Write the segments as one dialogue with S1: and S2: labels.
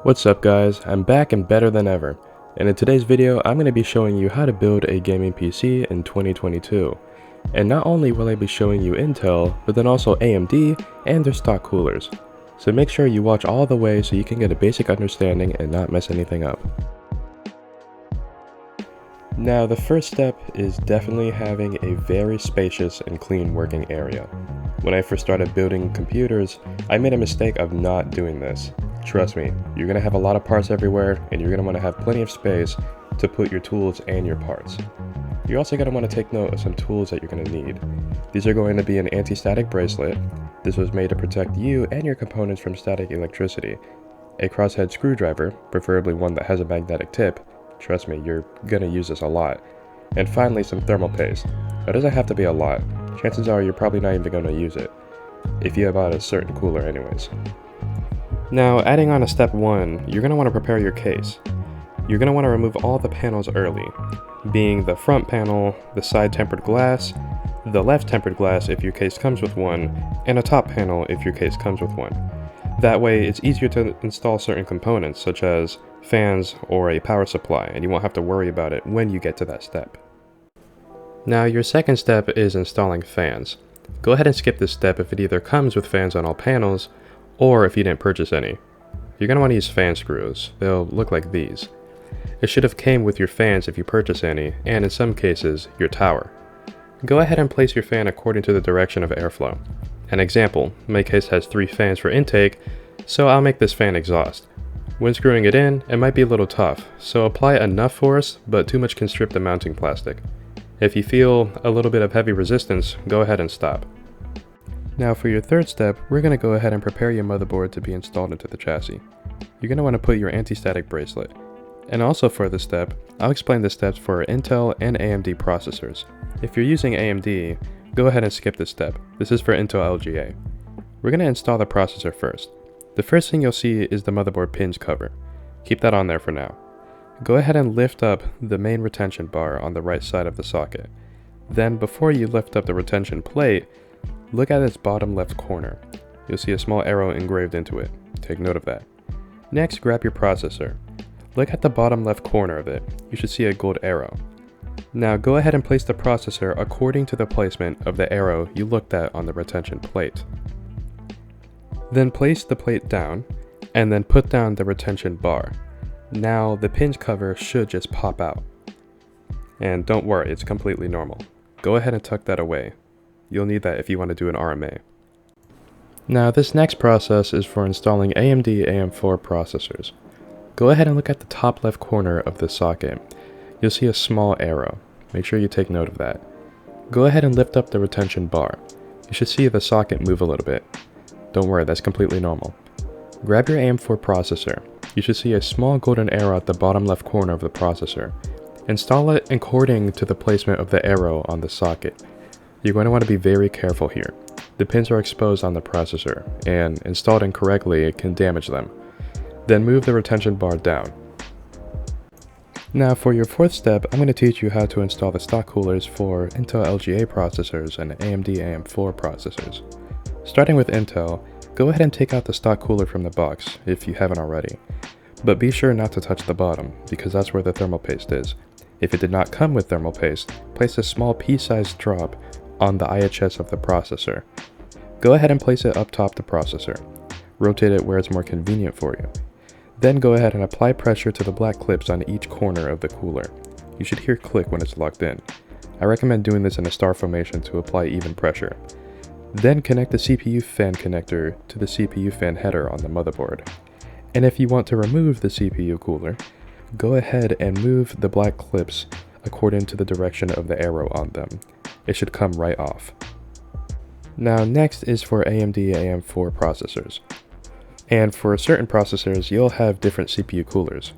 S1: What's up guys, I'm back and better than ever, and in today's video I'm going to be showing you how to build a gaming PC in 2022. And not only will I be showing you Intel, but then also AMD and their stock coolers. So make sure you watch all the way so you can get a basic understanding and not mess anything up. Now the first step is definitely having a very spacious and clean working area. When I first started building computers, I made a mistake of not doing this. Trust me, you're going to have a lot of parts everywhere and you're going to want to have plenty of space to put your tools and your parts. You're also going to want to take note of some tools that you're going to need. These are going to be an anti-static bracelet. This was made to protect you and your components from static electricity. A crosshead screwdriver, preferably one that has a magnetic tip. Trust me, you're going to use this a lot. And finally, some thermal paste. It doesn't have to be a lot. Chances are you're probably not even going to use it, if you have bought a certain cooler anyways. Now, adding on to step 1, you're going to want to prepare your case. You're going to want to remove all the panels early, being the front panel, the side tempered glass, the left tempered glass if your case comes with one, and a top panel if your case comes with one. That way, it's easier to install certain components such as fans or a power supply, and you won't have to worry about it when you get to that step. Now, your second step is installing fans. Go ahead and skip this step if it either comes with fans on all panels, or if you didn't purchase any. You're going to want to use fan screws. They'll look like these. It should have came with your fans if you purchase any, and in some cases, your tower. Go ahead and place your fan according to the direction of airflow. An example, my case has 3 fans for intake, so I'll make this fan exhaust. When screwing it in, it might be a little tough, so apply enough force, but too much can strip the mounting plastic. If you feel a little bit of heavy resistance, go ahead and stop. Now for your third step, we're going to go ahead and prepare your motherboard to be installed into the chassis. You're going to want to put your anti-static bracelet. And also for this step, I'll explain the steps for Intel and AMD processors. If you're using AMD, go ahead and skip this step. This is for Intel LGA. We're going to install the processor first. The first thing you'll see is the motherboard pins cover. Keep that on there for now. Go ahead and lift up the main retention bar on the right side of the socket. Then before you lift up the retention plate, look at its bottom left corner. You'll see a small arrow engraved into it. Take note of that. Next, grab your processor. Look at the bottom left corner of it. You should see a gold arrow. Now go ahead and place the processor according to the placement of the arrow you looked at on the retention plate. Then place the plate down, and then put down the retention bar. Now the pins cover should just pop out. And don't worry, it's completely normal. Go ahead and tuck that away. You'll need that if you want to do an RMA. Now this next process is for installing AMD AM4 processors. Go ahead and look at the top left corner of the socket. You'll see a small arrow. Make sure you take note of that. Go ahead and lift up the retention bar. You should see the socket move a little bit. Don't worry, that's completely normal. Grab your AM4 processor. You should see a small golden arrow at the bottom left corner of the processor. Install it according to the placement of the arrow on the socket. You're going to want to be very careful here. The pins are exposed on the processor, and installed incorrectly, it can damage them. Then move the retention bar down. Now for your fourth step, I'm going to teach you how to install the stock coolers for Intel LGA processors and AMD AM4 processors. Starting with Intel, go ahead and take out the stock cooler from the box if you haven't already. But be sure not to touch the bottom, because that's where the thermal paste is. If it did not come with thermal paste, place a small pea-sized drop on the IHS of the processor. Go ahead and place it up top the processor. Rotate it where it's more convenient for you. Then go ahead and apply pressure to the black clips on each corner of the cooler. You should hear click when it's locked in. I recommend doing this in a star formation to apply even pressure. Then connect the CPU fan connector to the CPU fan header on the motherboard. And if you want to remove the CPU cooler, go ahead and move the black clips according to the direction of the arrow on them. It should come right off. Now next is for AMD AM4 processors. And for certain processors, you'll have different CPU coolers.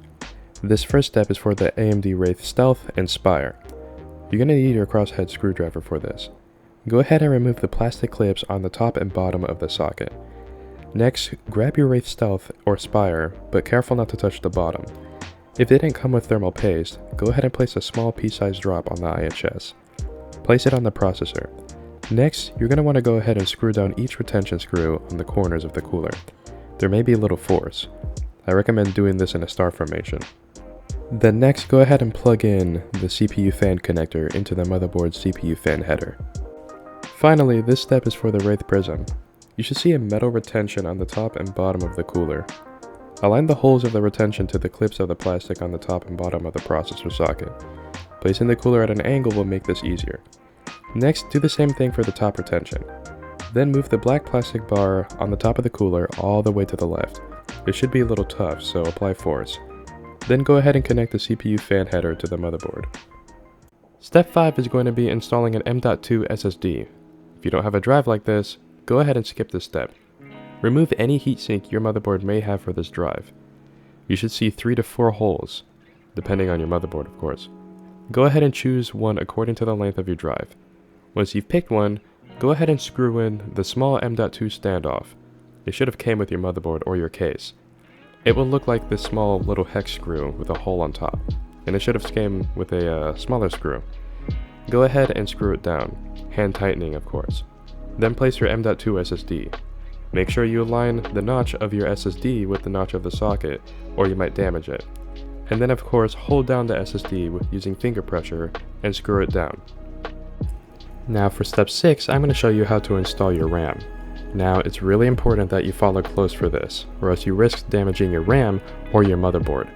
S1: This first step is for the AMD Wraith Stealth and Spire. You're going to need your crosshead screwdriver for this. Go ahead and remove the plastic clips on the top and bottom of the socket. Next, grab your Wraith Stealth or Spire, but careful not to touch the bottom. If it didn't come with thermal paste, go ahead and place a small pea-sized drop on the IHS. Place it on the processor. Next, you're going to want to go ahead and screw down each retention screw on the corners of the cooler. There may be a little force. I recommend doing this in a star formation. Then next, go ahead and plug in the CPU fan connector into the motherboard's CPU fan header. Finally, this step is for the Wraith prism. You should see a metal retention on the top and bottom of the cooler. Align the holes of the retention to the clips of the plastic on the top and bottom of the processor socket. Placing the cooler at an angle will make this easier. Next, do the same thing for the top retention. Then move the black plastic bar on the top of the cooler all the way to the left. It should be a little tough, so apply force. Then go ahead and connect the CPU fan header to the motherboard. Step 5 is going to be installing an M.2 SSD. If you don't have a drive like this, go ahead and skip this step. Remove any heatsink your motherboard may have for this drive. You should see 3 to 4 holes, depending on your motherboard of course. Go ahead and choose one according to the length of your drive. Once you've picked one, go ahead and screw in the small M.2 standoff. It should have came with your motherboard or your case. It will look like this small little hex screw with a hole on top, and it should have came with a smaller screw. Go ahead and screw it down, hand tightening of course. Then place your M.2 SSD. Make sure you align the notch of your SSD with the notch of the socket, or you might damage it. And then of course hold down the SSD using finger pressure and screw it down. Now for step 6, I'm going to show you how to install your RAM. Now it's really important that you follow close for this, or else you risk damaging your RAM or your motherboard.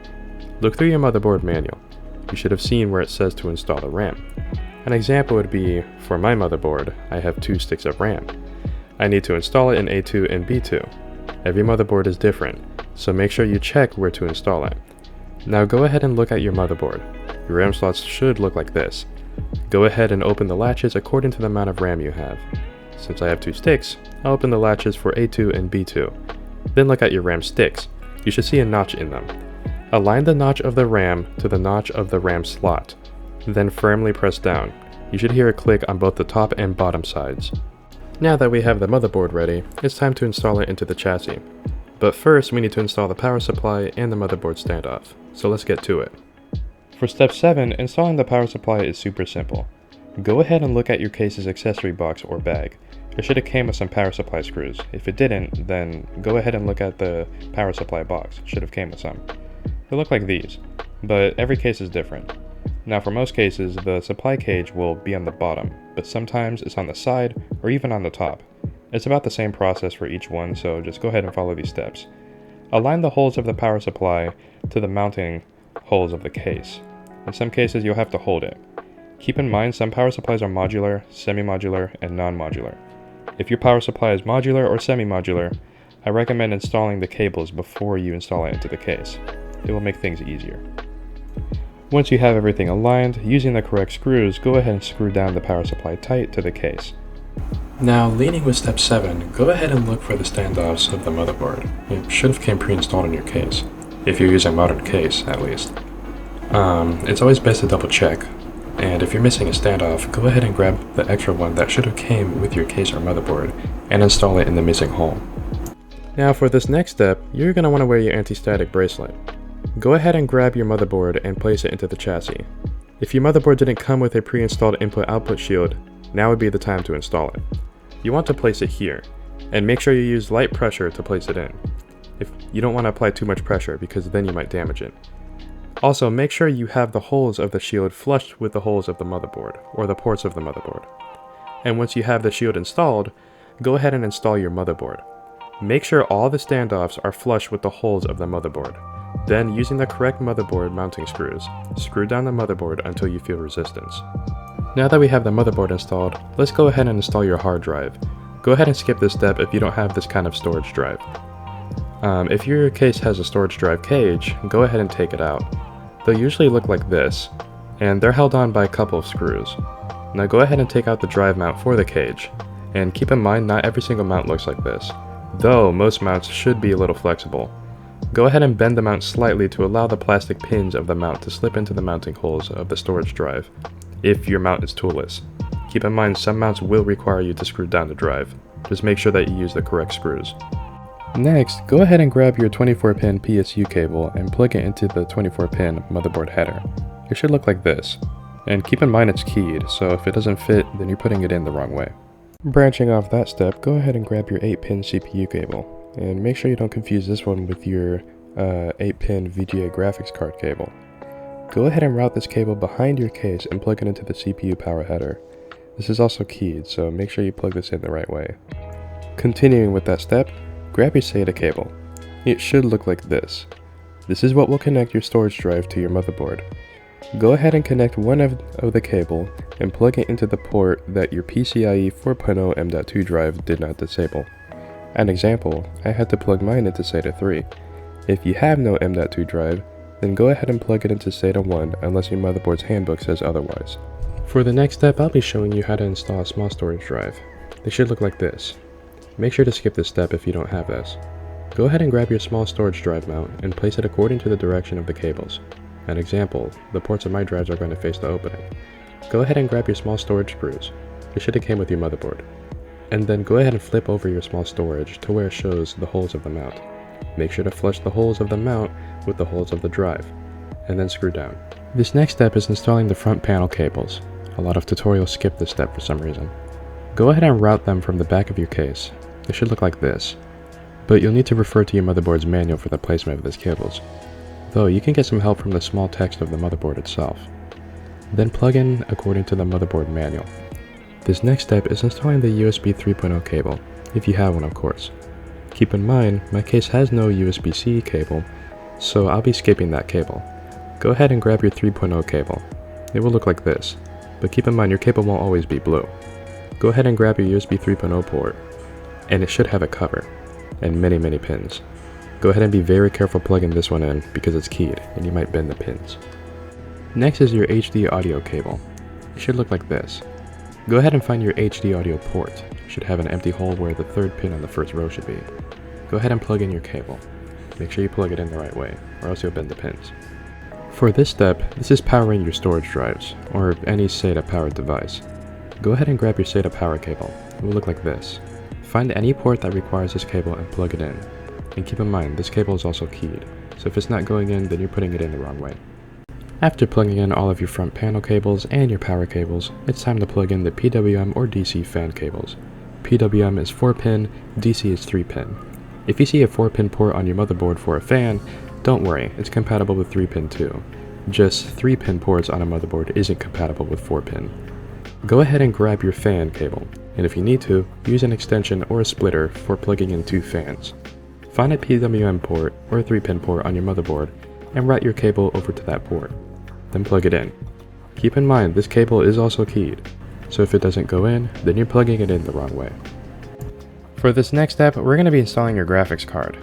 S1: Look through your motherboard manual. You should have seen where it says to install the RAM. An example would be, for my motherboard, I have 2 sticks of RAM. I need to install it in A2 and B2. Every motherboard is different, so make sure you check where to install it. Now go ahead and look at your motherboard. Your RAM slots should look like this. Go ahead and open the latches according to the amount of RAM you have. Since I have 2 sticks, I'll open the latches for A2 and B2. Then look at your RAM sticks. You should see a notch in them. Align the notch of the RAM to the notch of the RAM slot. Then firmly press down. You should hear a click on both the top and bottom sides. Now that we have the motherboard ready, it's time to install it into the chassis. But first we need to install the power supply and the motherboard standoff, so let's get to it. For step 7, installing the power supply is super simple. Go ahead and look at your case's accessory box or bag. It should have came with some power supply screws. If it didn't, then go ahead and look at the power supply box. It should have came with some. They look like these, but every case is different. Now for most cases, the supply cage will be on the bottom, but sometimes it's on the side or even on the top. It's about the same process for each one, so just go ahead and follow these steps. Align the holes of the power supply to the mounting holes of the case. In some cases you'll have to hold it. Keep in mind some power supplies are modular, semi-modular, and non-modular. If your power supply is modular or semi-modular, I recommend installing the cables before you install it into the case. It will make things easier. Once you have everything aligned, using the correct screws, go ahead and screw down the power supply tight to the case. Now, leading with step 7, go ahead and look for the standoffs of the motherboard. It should have came pre-installed in your case, if you're using a modern case at least. It's always best to double check, and if you're missing a standoff, go ahead and grab the extra one that should have came with your case or motherboard and install it in the missing hole. Now for this next step, you're going to want to wear your anti-static bracelet. Go ahead and grab your motherboard and place it into the chassis. If your motherboard didn't come with a pre-installed input-output shield, now would be the time to install it. You want to place it here, and make sure you use light pressure to place it in. If you don't want to apply too much pressure because then you might damage it. Also, make sure you have the holes of the shield flush with the holes of the motherboard, or the ports of the motherboard. And once you have the shield installed, go ahead and install your motherboard. Make sure all the standoffs are flush with the holes of the motherboard. Then, using the correct motherboard mounting screws, screw down the motherboard until you feel resistance. Now that we have the motherboard installed, let's go ahead and install your hard drive. Go ahead and skip this step if you don't have this kind of storage drive. If your case has a storage drive cage, go ahead and take it out. They'll usually look like this, and they're held on by a couple of screws. Now go ahead and take out the drive mount for the cage, and keep in mind not every single mount looks like this, though most mounts should be a little flexible. Go ahead and bend the mount slightly to allow the plastic pins of the mount to slip into the mounting holes of the storage drive, if your mount is toolless. Keep in mind some mounts will require you to screw down the drive. Just make sure that you use the correct screws. Next, go ahead and grab your 24-pin PSU cable and plug it into the 24-pin motherboard header. It should look like this. And keep in mind it's keyed, so if it doesn't fit, then you're putting it in the wrong way. Branching off that step, go ahead and grab your 8-pin CPU cable. And make sure you don't confuse this one with your 8-pin VGA graphics card cable. Go ahead and route this cable behind your case and plug it into the CPU power header. This is also keyed, so make sure you plug this in the right way. Continuing with that step, grab your SATA cable. It should look like this. This is what will connect your storage drive to your motherboard. Go ahead and connect one of the cable and plug it into the port that your PCIe 4.0 M.2 drive did not disable. An example, I had to plug mine into SATA 3. If you have no M.2 drive, then go ahead and plug it into SATA 1 unless your motherboard's handbook says otherwise. For the next step, I'll be showing you how to install a small storage drive. They should look like this. Make sure to skip this step if you don't have this. Go ahead and grab your small storage drive mount and place it according to the direction of the cables. An example, the ports of my drives are going to face the opening. Go ahead and grab your small storage screws. They should have came with your motherboard. And then go ahead and flip over your small storage to where it shows the holes of the mount. Make sure to flush the holes of the mount with the holes of the drive, and then screw down. This next step is installing the front panel cables. A lot of tutorials skip this step for some reason. Go ahead and route them from the back of your case. They should look like this, but you'll need to refer to your motherboard's manual for the placement of these cables, though you can get some help from the small text of the motherboard itself. Then plug in according to the motherboard manual. This next step is installing the USB 3.0 cable, if you have one of course. Keep in mind, my case has no USB-C cable, so I'll be skipping that cable. Go ahead and grab your 3.0 cable. It will look like this, but keep in mind your cable won't always be blue. Go ahead and grab your USB 3.0 port, and it should have a cover, and many pins. Go ahead and be very careful plugging this one in because it's keyed, and you might bend the pins. Next is your HD audio cable. It should look like this. Go ahead and find your HD audio port. It should have an empty hole where the third pin on the first row should be. Go ahead and plug in your cable. Make sure you plug it in the right way, or else you'll bend the pins. For this step, this is powering your storage drives, or any SATA powered device. Go ahead and grab your SATA power cable. It will look like this. Find any port that requires this cable and plug it in. And keep in mind, this cable is also keyed, so if it's not going in, then you're putting it in the wrong way. After plugging in all of your front panel cables and your power cables, it's time to plug in the PWM or DC fan cables. PWM is 4-pin, DC is 3-pin. If you see a 4-pin port on your motherboard for a fan, don't worry, it's compatible with 3-pin too. Just 3-pin ports on a motherboard isn't compatible with 4-pin. Go ahead and grab your fan cable, and if you need to, use an extension or a splitter for plugging in 2 fans. Find a PWM port or a 3-pin port on your motherboard and route your cable over to that port. Then plug it in. Keep in mind this cable is also keyed, so if it doesn't go in, then you're plugging it in the wrong way. For this next step, we're going to be installing your graphics card.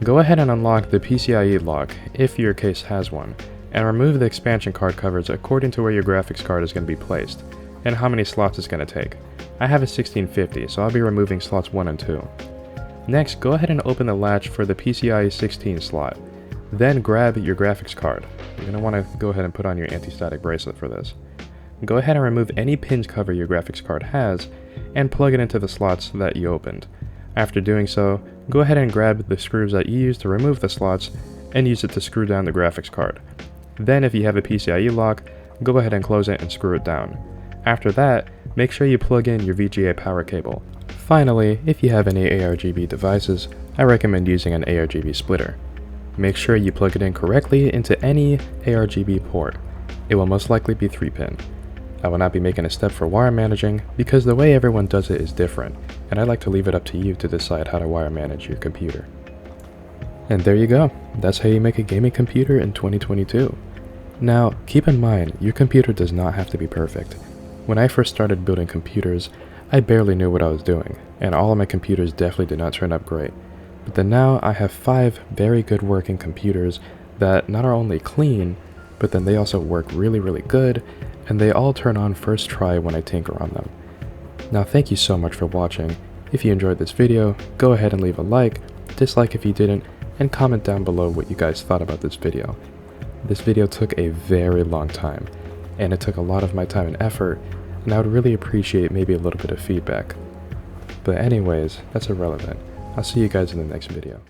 S1: Go ahead and unlock the PCIe lock if your case has one, and remove the expansion card covers according to where your graphics card is going to be placed, and how many slots it's going to take. I have a 1650, so I'll be removing slots 1 and 2. Next, go ahead and open the latch for the PCIe 16 slot. Then grab your graphics card. You're going to want to go ahead and put on your anti-static bracelet for this. Go ahead and remove any pins cover your graphics card has, and plug it into the slots that you opened. After doing so, go ahead and grab the screws that you used to remove the slots, and use it to screw down the graphics card. Then if you have a PCIe lock, go ahead and close it and screw it down. After that, make sure you plug in your VGA power cable. Finally, if you have any ARGB devices, I recommend using an ARGB splitter. Make sure you plug it in correctly into any ARGB port. It will most likely be 3-pin. I will not be making a step for wire managing because the way everyone does it is different, and I like to leave it up to you to decide how to wire manage your computer. And there you go, that's how you make a gaming computer in 2022. Now, keep in mind, your computer does not have to be perfect. When I first started building computers, I barely knew what I was doing, and all of my computers definitely did not turn up great. But then now I have 5 very good working computers that not only clean, but then they also work really good, and they all turn on first try when I tinker on them. Now thank you so much for watching. If you enjoyed this video, go ahead and leave a like, dislike if you didn't, and comment down below what you guys thought about this video. This video took a very long time, and it took a lot of my time and effort, and I would really appreciate maybe a little bit of feedback. But anyways, that's irrelevant. I'll see you guys in the next video.